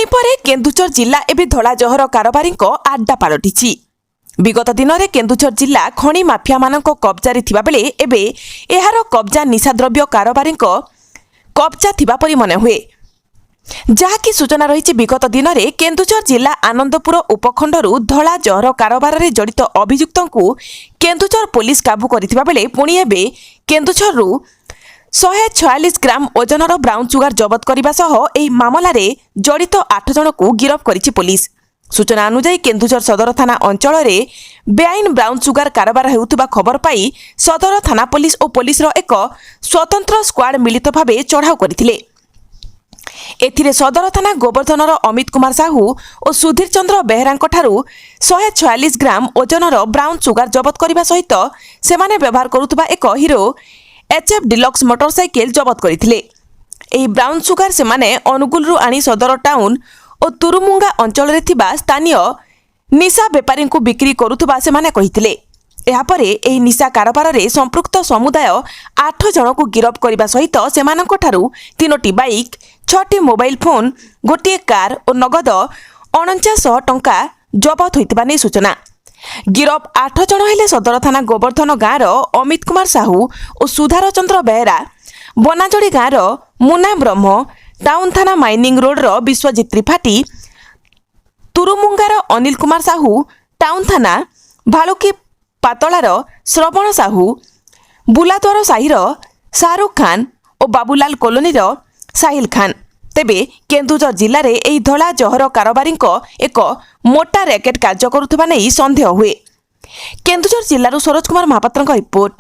ଖଣିପରେ କେନ୍ଦୁଝର ଜିଲ୍ଲା ଏବେ ଧଳା ଜହର କାରବାରୀଙ୍କ ଆଡ୍ଡା ପାଲଟିଛି। ବିଗତ ଦିନରେ କେନ୍ଦୁଝର ଜିଲ୍ଲା ଖଣି ମାଫିଆମାନଙ୍କ କବ୍ଜାରେ ଥିବାବେଳେ ଏବେ ଏହାର କବ୍ଜା ନିଶାଦ୍ରବ୍ୟ କାରବାରୀଙ୍କ କବ୍ଜା ଥିବା ପରି ମନେହୁଏ। ଯାହାକି ସୂଚନା ରହିଛି, ବିଗତ ଦିନରେ କେନ୍ଦୁଝର ଜିଲ୍ଲା ଆନନ୍ଦପୁର ଉପଖଣ୍ଡରୁ ଧଳା ଜହର କାରବାରରେ ଜଡ଼ିତ ଅଭିଯୁକ୍ତଙ୍କୁ କେନ୍ଦୁଝର ପୋଲିସ କାବୁ କରିଥିବା ବେଳେ ପୁଣି ଏବେ କେନ୍ଦୁଝରରୁ 146 ଗ୍ରାମ ଓଜନର ବ୍ରାଉନ୍ ସୁଗାର ଜବତ କରିବା ସହ ଏହି ମାମଲାରେ ଜଡ଼ିତ 8 ଜଣଙ୍କୁ ଗିରଫ କରିଛି ପୋଲିସ। ସୂଚନା ଅନୁଯାୟୀ କେନ୍ଦୁଝର ସଦର ଥାନା ଅଞ୍ଚଳରେ ବେଆଇନ ବ୍ରାଉନ୍ ସୁଗାର କାରବାର ହେଉଥିବା ଖବର ପାଇ ସଦର ଥାନା ପୋଲିସ ଓ ପୋଲିସର ଏକ ସ୍ୱତନ୍ତ୍ର ସ୍କ୍ୱାଡ୍ ମିଳିତ ଭାବେ ଚଢ଼ାଉ କରିଥିଲେ। ଏଥିରେ ସଦର ଥାନା ଗୋବର୍ଦ୍ଧନର ଅମିତ କୁମାର ସାହୁ ଓ ସୁଧୀର ଚନ୍ଦ୍ର ବେହେରାଙ୍କଠାରୁ 146 ଗ୍ରାମ ଓଜନର ବ୍ରାଉନ୍ ସୁଗାର ଜବତ କରିବା ସହିତ ସେମାନେ ବ୍ୟବହାର କରୁଥିବା ଏକ ହିରୋ HF ଡିଲକ୍ସ ମୋଟରସାଇକେଲ ଜବତ କରିଥିଲେ। ଏହି ବ୍ରାଉନ୍ ସୁଗାର ସେମାନେ ଅନୁଗୁଳରୁ ଆଣି ସଦର ଟାଉନ ଓ ତୁରୁମୁଙ୍ଗା ଅଞ୍ଚଳରେ ଥିବା ସ୍ଥାନୀୟ ନିଶା ବେପାରୀଙ୍କୁ ବିକ୍ରି କରୁଥିବା ସେମାନେ କହିଥିଲେ। ଏହାପରେ ଏହି ନିଶା କାରବାରରେ ସମ୍ପୃକ୍ତ ସମୁଦାୟ 8 ଜଣଙ୍କୁ ଗିରଫ କରିବା ସହିତ ସେମାନଙ୍କଠାରୁ 3ଟି ବାଇକ୍, 6ଟି ମୋବାଇଲ ଫୋନ୍, ଗୋଟିଏ କାର ଓ ନଗଦ 4900 ଟଙ୍କା ଜବତ ହୋଇଥିବା ନେଇ ସୂଚନା। ଗିରଫ 8 ଜଣ ହେଲେ ସଦର ଥାନା ଗୋବର୍ଦ୍ଧନ ଗାଁର ଅମିତ କୁମାର ସାହୁ ଓ ସୁଧାର ଚନ୍ଦ୍ର ବେହେରା, ବନାଜୋଡ଼ି ଗାଁର ମୁନା ବ୍ରହ୍ମ, ଟାଉନ ଥାନା ମାଇନିଂ ରୋଡର ବିଶ୍ୱଜିତ ତ୍ରିପାଠୀ, ତୁରୁମୁଙ୍ଗାର ଅନିଲ କୁମାର ସାହୁ, ଟାଉନ ଥାନା ଭାଲୁକି ପାତଳାର ଶ୍ରବଣ ସାହୁ, ବୁଲାଦ୍ୱାର ସାହିର ଶାହରୁଖ ଖାନ ଓ ବାବୁଲାଲ କଲୋନୀର ସାହିଲ ଖାନ। ତେବେ କେନ୍ଦୁଝର ଜିଲ୍ଲାରେ ଏହି ଧଳା ଜହର କାରବାରୀଙ୍କ ଏକ ମୋଟା ର୍ୟାକେଟ୍ କାର୍ଯ୍ୟ କରୁଥିବା ନେଇ ସନ୍ଦେହ ହୁଏ। କେନ୍ଦୁଝର ଜିଲ୍ଲାରୁ ସରୋଜ କୁମାର ମହାପାତ୍ରଙ୍କ ରିପୋର୍ଟ।